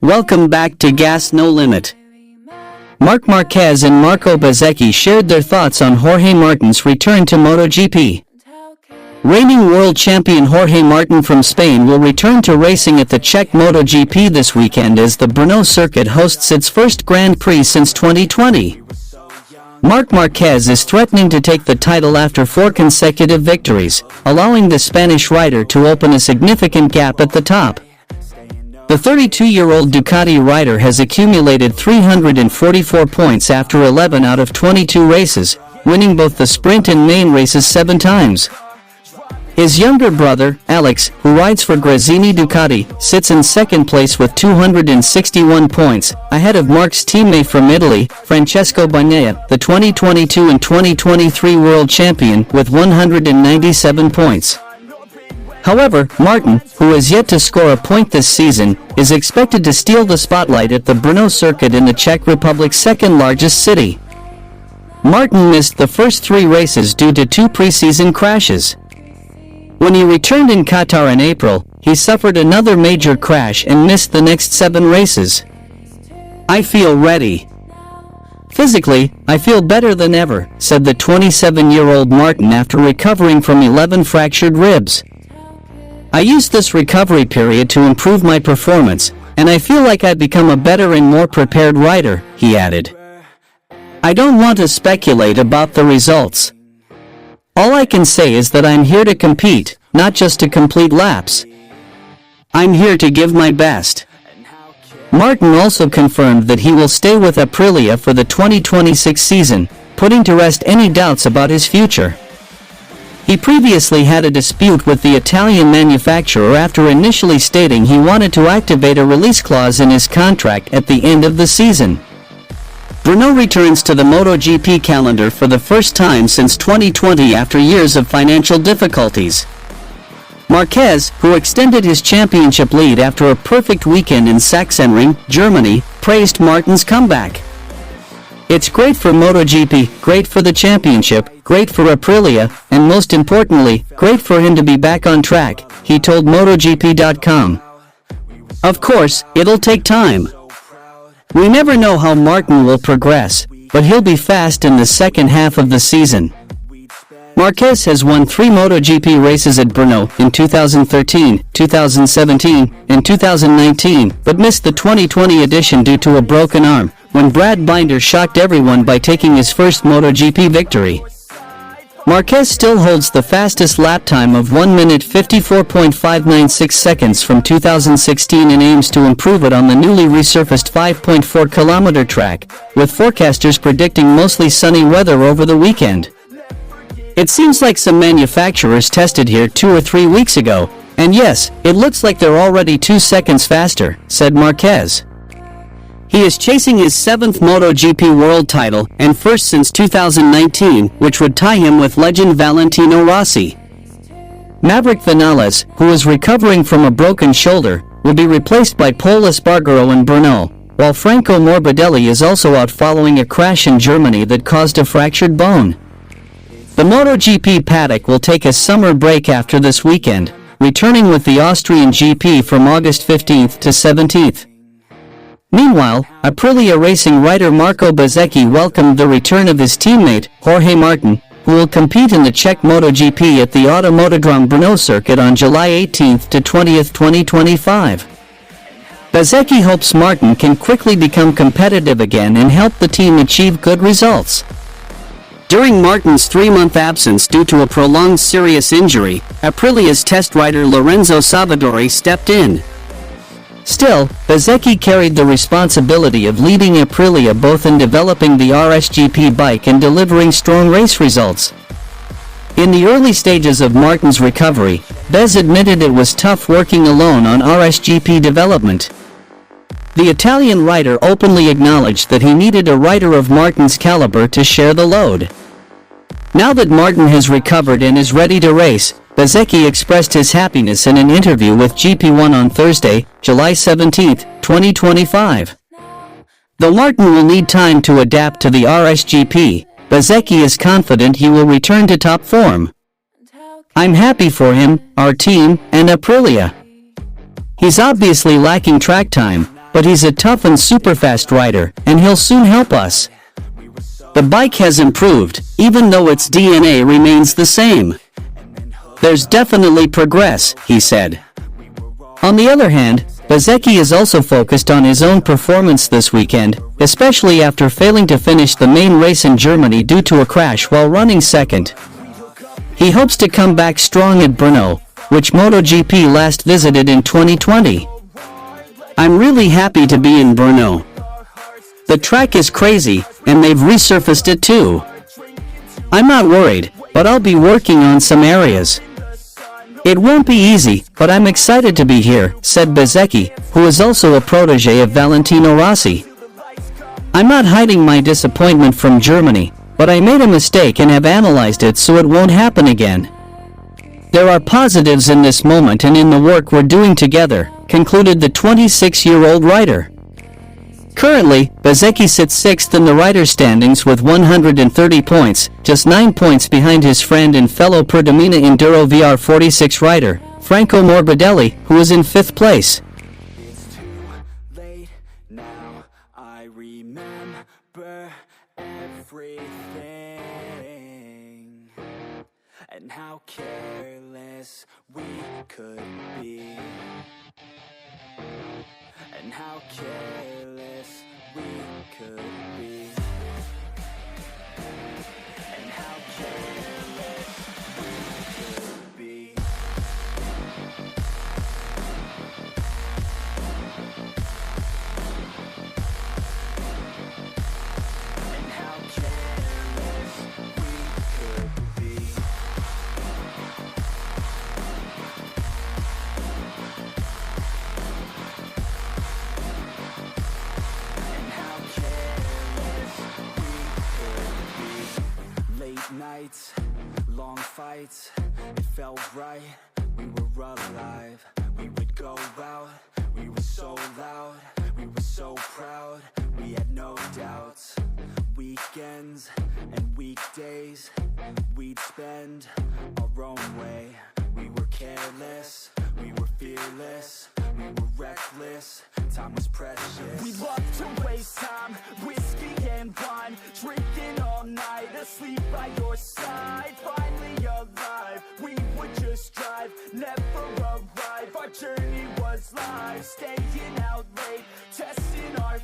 Welcome back to Gas No Limit. Marc Marquez and Marco Bezzecchi shared their thoughts on Jorge Martin's return to MotoGP. Reigning world champion Jorge Martin from Spain will return to racing at the Czech MotoGP this weekend as the Brno circuit hosts its first Grand Prix since 2020. Marc Marquez is threatening to take the title after 4 consecutive victories, allowing the Spanish rider to open a significant gap at the top. The 32-year-old Ducati rider has accumulated 344 points after 11 out of 22 races, winning both the sprint and main races 7 times. His younger brother, Alex, who rides for Gresini Ducati, sits in second place with 261 points, ahead of Marc's teammate from Italy, Francesco Bagnaia, the 2022 and 2023 world champion, with 197 points. However, Martin, who has yet to score a point this season, is expected to steal the spotlight at the Brno circuit in the Czech Republic's second-largest city. Martin missed the first 3 races due to 2 preseason crashes. When he returned in Qatar in April, he suffered another major crash and missed the next 7 races. "I feel ready. Physically, I feel better than ever," said the 27-year-old Martin after recovering from 11 fractured ribs. "I used this recovery period to improve my performance, and I feel like I've become a better and more prepared rider," he added. "I don't want to speculate about the results. All I can say is that I'm here to compete, not just to complete laps. I'm here to give my best." Martin also confirmed that he will stay with Aprilia for the 2026 season, putting to rest any doubts about his future. He previously had a dispute with the Italian manufacturer after initially stating he wanted to activate a release clause in his contract at the end of the season. Brno returns to the MotoGP calendar for the first time since 2020 after years of financial difficulties. Marquez, who extended his championship lead after a perfect weekend in Sachsenring, Germany, praised Martin's comeback. "It's great for MotoGP, great for the championship, great for Aprilia, and most importantly, great for him to be back on track," he told MotoGP.com. "Of course, it'll take time. We never know how Martin will progress, but he'll be fast in the second half of the season." Marquez has won 3 MotoGP races at Brno in 2013, 2017, and 2019, but missed the 2020 edition due to a broken arm, when Brad Binder shocked everyone by taking his first MotoGP victory. Marquez still holds the fastest lap time of 1 minute 54.596 seconds from 2016 and aims to improve it on the newly resurfaced 5.4-kilometer track, with forecasters predicting mostly sunny weather over the weekend. "It seems like some manufacturers tested here 2 or 3 weeks ago, and yes, it looks like they're already 2 seconds faster," said Marquez. He is chasing his 7th MotoGP world title and first since 2019, which would tie him with legend Valentino Rossi. Maverick Vinales, who is recovering from a broken shoulder, will be replaced by Pol Espargaro in Brno, while Franco Morbidelli is also out following a crash in Germany that caused a fractured bone. The MotoGP paddock will take a summer break after this weekend, returning with the Austrian GP from August 15th to 17th. Meanwhile, Aprilia racing rider Marco Bezzecchi welcomed the return of his teammate, Jorge Martin, who will compete in the Czech MotoGP at the Automotodrome Brno circuit on July 18th to 20th, 2025. Bezzecchi hopes Martin can quickly become competitive again and help the team achieve good results. During Martin's 3-month absence due to a prolonged serious injury, Aprilia's test rider Lorenzo Savadori stepped in. Still, Bezzecchi carried the responsibility of leading Aprilia both in developing the RSGP bike and delivering strong race results. In the early stages of Martin's recovery, Bez admitted it was tough working alone on RSGP development. The Italian rider openly acknowledged that he needed a rider of Martin's caliber to share the load. Now that Martin has recovered and is ready to race, Bezzecchi expressed his happiness in an interview with GP1 on Thursday, July 17, 2025. Though Martin will need time to adapt to the RSGP, Bezzecchi is confident he will return to top form. "I'm happy for him, our team, and Aprilia. He's obviously lacking track time, but he's a tough and super fast rider, and he'll soon help us. The bike has improved, even though its DNA remains the same. There's definitely progress, he said. On the other hand, Bezzecchi is also focused on his own performance this weekend, especially after failing to finish the main race in Germany due to a crash while running second. He hopes to come back strong at Brno, which MotoGP last visited in 2020. I'm really happy to be in Brno. The track is crazy, and they've resurfaced it too. I'm not worried, but I'll be working on some areas. It won't be easy, but I'm excited to be here, said Bezzecchi, who is also a protege of Valentino Rossi. I'm not hiding my disappointment from Germany, but I made a mistake and have analyzed it so it won't happen again. There are positives in this moment and in the work we're doing together, concluded the 26-year-old rider. Currently, Bezzecchi sits 6th in the rider standings with 130 points, just 9 points behind his friend and fellow Pertamina Enduro VR46 rider, Franco Morbidelli, who is in 5th place. It's too late now, I remember everything, and how careless we could be, and how careless we could be, and how careless we could be. And how careless we could be. And how careless we could be. Late nights, long fights, it felt right, we were alive. We would go out, we were so loud, we were so proud, we had no doubts. Weekends and weekdays, we'd spend our own way. We were careless, we were fearless, we were reckless, time was precious. We loved to waste time, whiskey and wine, drinking all night, asleep by your side. Finally alive, we would just drive, never arrive. Our journey was live, staying out late, testing our